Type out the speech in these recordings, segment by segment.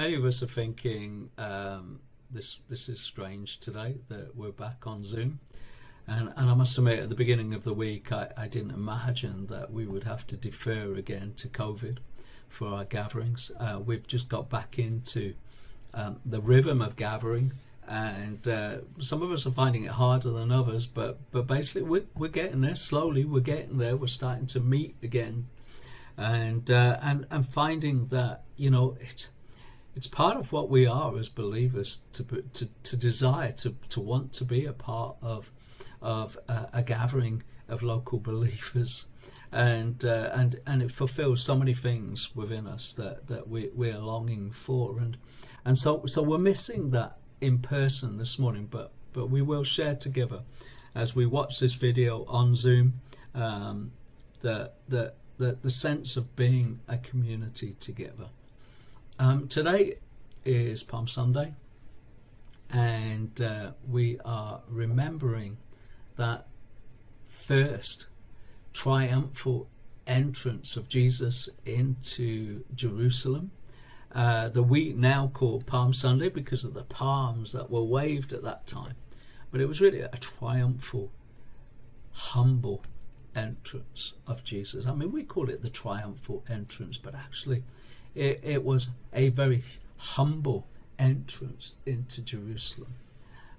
Many of us are thinking this is strange today that we're back on Zoom, and I must admit at the beginning of the week I didn't imagine that we would have to defer again to COVID for our gatherings. We've just got back into the rhythm of gathering, and some of us are finding it harder than others, but basically we're getting there slowly. We're getting there. We're starting to meet again, and finding that it's part of what we are as believers to desire to want to be a part of a gathering of local believers, and it fulfills so many things within us that we're longing for, and so we're missing that in person this morning, but we will share together as we watch this video on Zoom the sense of being a community together. Today is Palm Sunday, and we are remembering that first triumphal entrance of Jesus into Jerusalem, that we now call Palm Sunday because of the palms that were waved at that time. But it was really a triumphal, humble entrance of Jesus. I mean, we call it the triumphal entrance, but actually it was a very humble entrance into Jerusalem.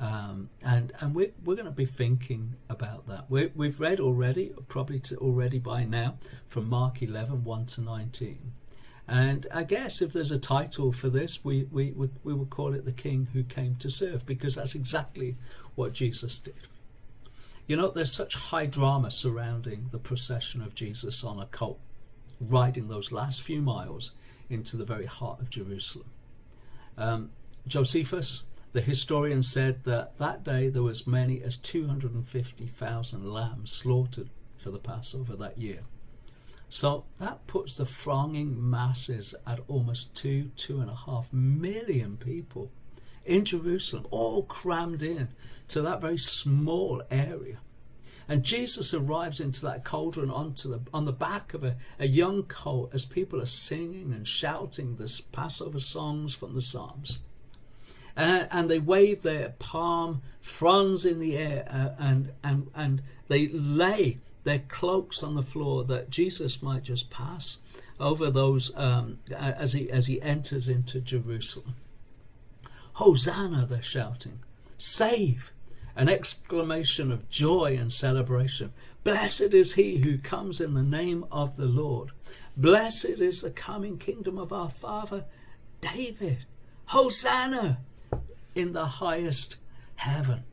And we're going to be thinking about that. We've read already, probably already by now, from Mark 11, 1 to 19. And I guess if there's a title for this, we would call it The King Who Came to Serve, because that's exactly what Jesus did. There's such high drama surrounding the procession of Jesus on a colt, riding those last few miles into the very heart of Jerusalem. Josephus, the historian, said that day there was many as 250,000 lambs slaughtered for the Passover that year. So that puts the thronging masses at almost 2.5 million people in Jerusalem, all crammed in to that very small area. And Jesus arrives into that cauldron on the back of a young colt as people are singing and shouting the Passover songs from the Psalms. And they wave their palm fronds in the air, and they lay their cloaks on the floor that Jesus might just pass over those as he enters into Jerusalem. Hosanna, they're shouting. Save! An exclamation of joy and celebration. Blessed is he who comes in the name of the Lord. Blessed is the coming kingdom of our father David. Hosanna in the highest heaven.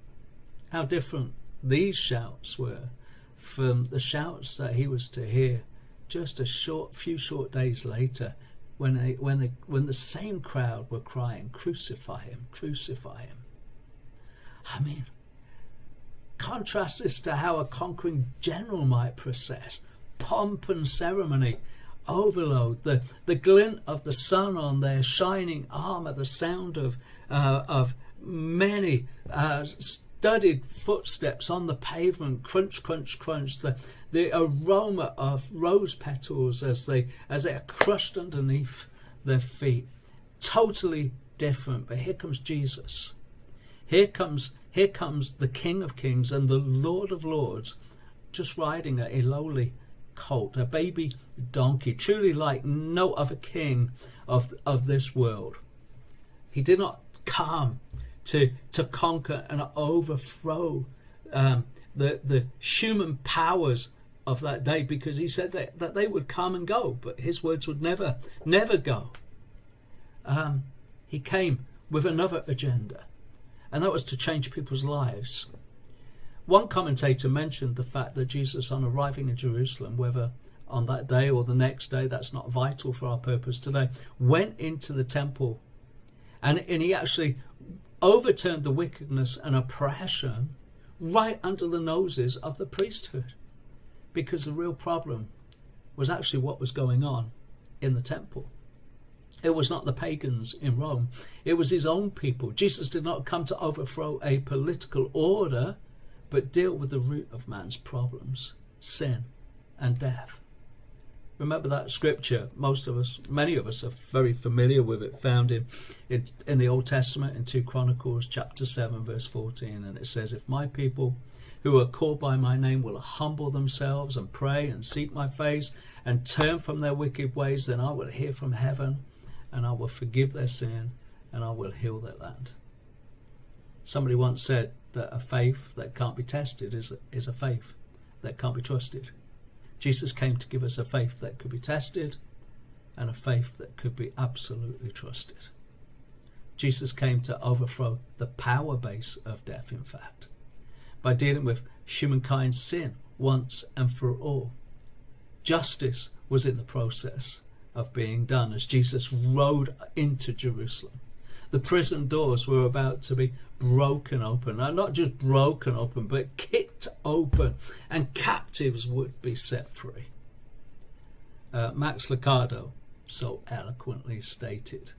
How different these shouts were from the shouts that he was to hear just a few short days later, when the same crowd were crying, "Crucify him, crucify him." I mean, contrast this to how a conquering general might process. Pomp and ceremony, overload, the glint of the sun on their shining armor, the sound of many studied footsteps on the pavement, crunch, crunch, crunch, the aroma of rose petals as they are crushed underneath their feet. Totally different. But here comes Jesus. Here comes the King of Kings and the Lord of Lords, just riding a lowly colt, a baby donkey, truly like no other king of this world. He did not come to conquer and overthrow the human powers of that day, because he said that they would come and go, but his words would never go. He came with another agenda, and that was to change people's lives. One commentator mentioned the fact that Jesus, on arriving in Jerusalem, whether on that day or the next day, that's not vital for our purpose today, went into the temple and he actually overturned the wickedness and oppression right under the noses of the priesthood, because the real problem was actually what was going on in the temple. It was not the pagans in Rome. It was his own people. Jesus did not come to overthrow a political order, but deal with the root of man's problems, sin and death. Remember that scripture, many of us are very familiar with it, found in the Old Testament in 2 Chronicles chapter 7 verse 14, and it says, if my people who are called by my name will humble themselves and pray and seek my face and turn from their wicked ways, then I will hear from heaven and I will forgive their sin and I will heal their land. Somebody once said that a faith that can't be tested is a faith that can't be trusted. Jesus came to give us a faith that could be tested and a faith that could be absolutely trusted. Jesus came to overthrow the power base of death, in fact, by dealing with humankind's sin once and for all. Justice was in the process of being done as Jesus rode into Jerusalem. The prison doors were about to be broken open, and not just broken open, but kicked open, and captives would be set free. Max Lucado so eloquently stated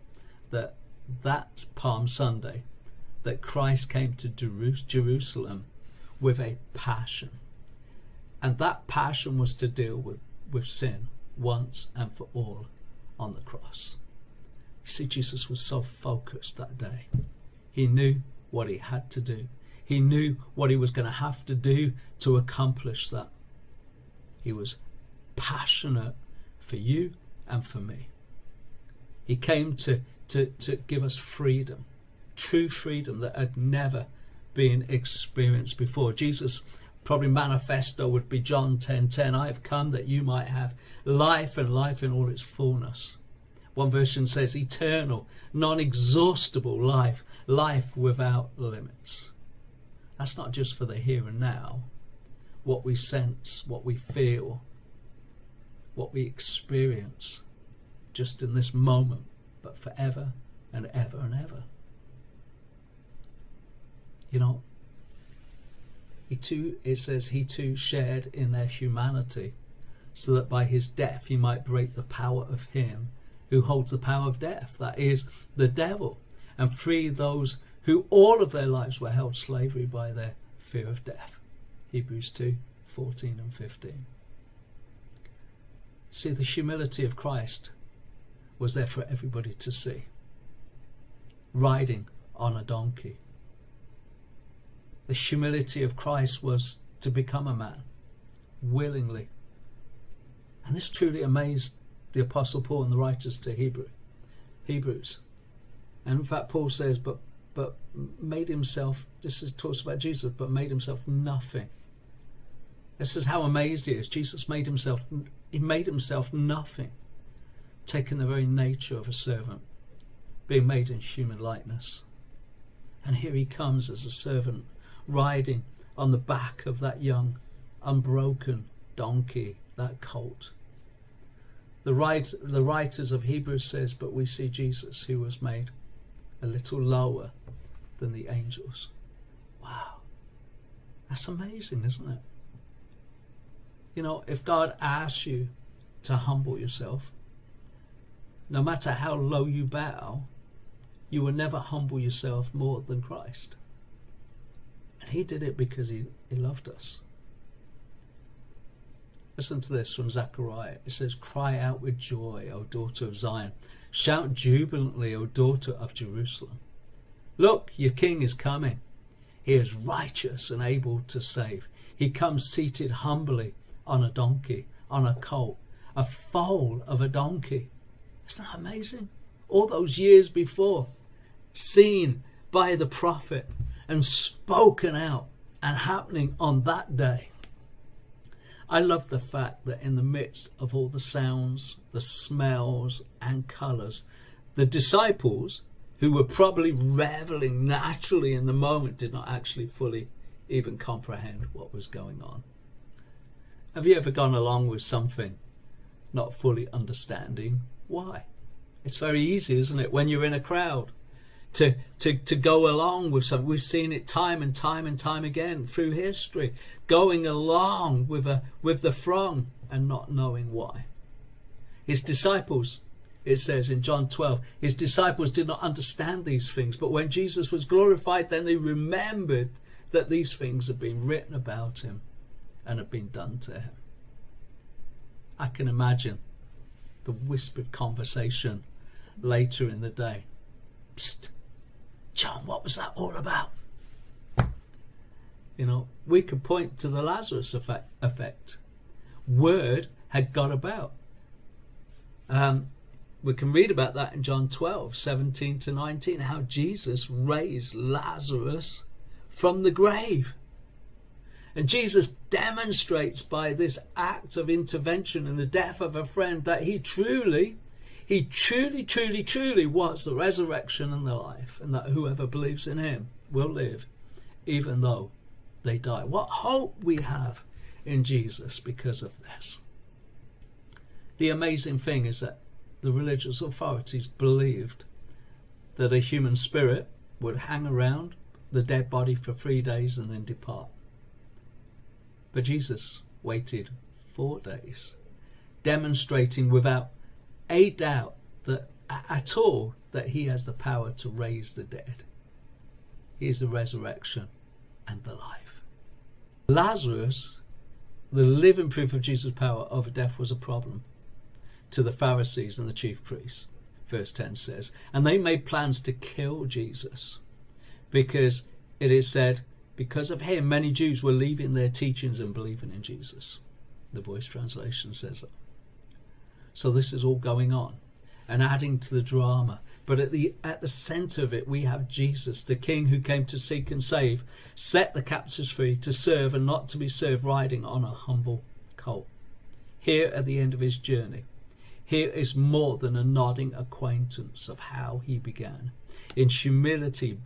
that that's Palm Sunday, that Christ came to Jerusalem with a passion, and that passion was to deal with sin once and for all on the cross. You see, Jesus was so focused that day. He knew what he had to do. He knew what he was going to have to do to accomplish that. He was passionate for you and for me. He came to give us freedom, true freedom that had never been experienced before. Jesus' probably manifesto would be John 10:10. I have come that you might have life, and life in all its fullness. One version says eternal, non-exhaustible life, life without limits. That's not just for the here and now, what we sense, what we feel, what we experience, just in this moment, but forever and ever and ever. You know, it says he too shared in their humanity, so that by his death he might break the power of him who holds the power of death, that is, the devil, and free those who all of their lives were held slavery by their fear of death. Hebrews 2:14 and 15. See, the humility of Christ was there for everybody to see. Riding on a donkey. The humility of Christ was to become a man, willingly. And this truly amazed the Apostle Paul and the writers to Hebrews. And in fact, Paul says, but made himself, talks about Jesus, but made himself nothing. This is how amazed he is. Jesus made himself nothing, taking the very nature of a servant, being made in human likeness. And here he comes as a servant, riding on the back of that young, unbroken donkey, that colt. The writers of Hebrews says, but we see Jesus, who was made a little lower than the angels. Wow. That's amazing, isn't it? You know, if God asks you to humble yourself, no matter how low you bow, you will never humble yourself more than Christ. And he did it because he loved us. Listen to this from Zechariah. It says, cry out with joy, O daughter of Zion. Shout jubilantly, O daughter of Jerusalem. Look, your king is coming. He is righteous and able to save. He comes seated humbly on a donkey, on a colt, a foal of a donkey. Isn't that amazing? All those years before, seen by the prophet and spoken out and happening on that day. I love the fact that in the midst of all the sounds, the smells and colours, the disciples, who were probably reveling naturally in the moment, did not actually fully even comprehend what was going on. Have you ever gone along with something not fully understanding why? It's very easy, isn't it, when you're in a crowd to go along with something. We've seen it time and time and time again through history, going along with the throng and not knowing why. His disciples, it says in John 12, his disciples did not understand these things, but when Jesus was glorified, then they remembered that these things had been written about him and had been done to him. I can imagine the whispered conversation later in the day. Psst, John, what was that all about? You know, we could point to the Lazarus effect. Word had got about. We can read about that in John 12:17-19, how Jesus raised Lazarus from the grave. And Jesus demonstrates by this act of intervention in the death of a friend that he truly was the resurrection and the life, and that whoever believes in him will live even though they die. What hope we have in Jesus because of this. The amazing thing is that the religious authorities believed that a human spirit would hang around the dead body for 3 days and then depart. But Jesus waited 4 days, demonstrating without a doubt that at all that he has the power to raise the dead. He is the resurrection and the life. Lazarus, the living proof of Jesus' power over death, was a problem to the Pharisees and the chief priests. Verse 10 says, and they made plans to kill Jesus, because it is said, because of him many Jews were leaving their teachings and believing in Jesus. The Voice translation says that. So this is all going on and adding to the drama. But at the centre of it, we have Jesus, the King who came to seek and save, set the captives free, to serve and not to be served, riding on a humble colt. Here at the end of his journey, here is more than a nodding acquaintance of how he began. In humility,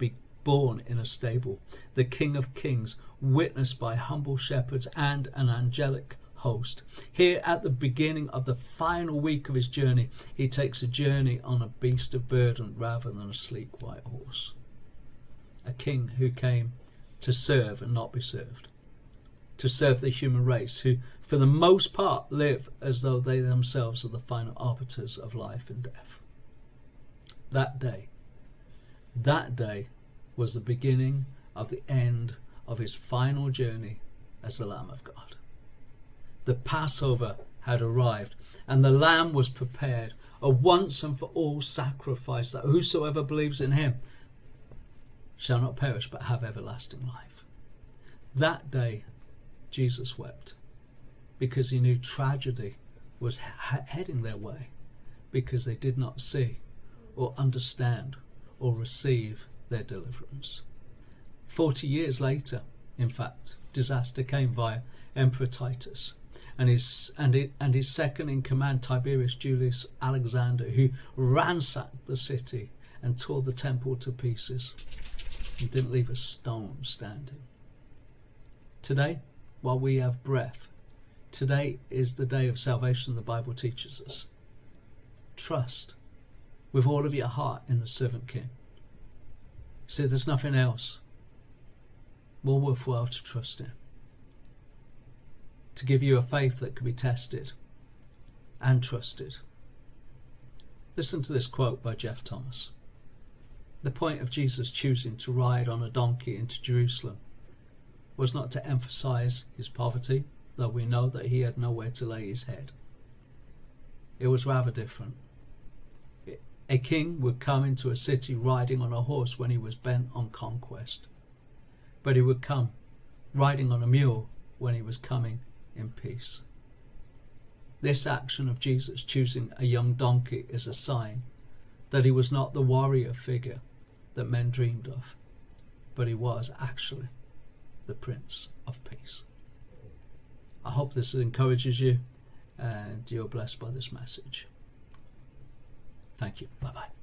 born in a stable, the King of Kings, witnessed by humble shepherds and an angelic host. Here at the beginning of the final week of his journey, he takes a journey on a beast of burden rather than a sleek white horse. A king who came to serve and not be served. To serve the human race, who for the most part live as though they themselves are the final arbiters of life and death. That day was the beginning of the end of his final journey as the Lamb of God. The Passover had arrived, and the Lamb was prepared, a once and for all sacrifice, that whosoever believes in him shall not perish but have everlasting life. That day Jesus wept, because he knew tragedy was heading their way, because they did not see or understand or receive their deliverance. 40 years later, in fact, disaster came via Emperor Titus and his second in command, Tiberius Julius Alexander, who ransacked the city and tore the temple to pieces and didn't leave a stone standing. Today, while we have breath, today is the day of salvation the Bible teaches us. Trust with all of your heart in the servant king. See, there's nothing else more worthwhile to trust in, to give you a faith that can be tested and trusted. Listen to this quote by Jeff Thomas. The point of Jesus choosing to ride on a donkey into Jerusalem was not to emphasize his poverty, though we know that he had nowhere to lay his head. It was rather different. A king would come into a city riding on a horse when he was bent on conquest, but he would come riding on a mule when he was coming in peace. This action of Jesus choosing a young donkey is a sign that he was not the warrior figure that men dreamed of, but he was actually the Prince of Peace. I hope this encourages you and you're blessed by this message. Thank you. Bye-bye.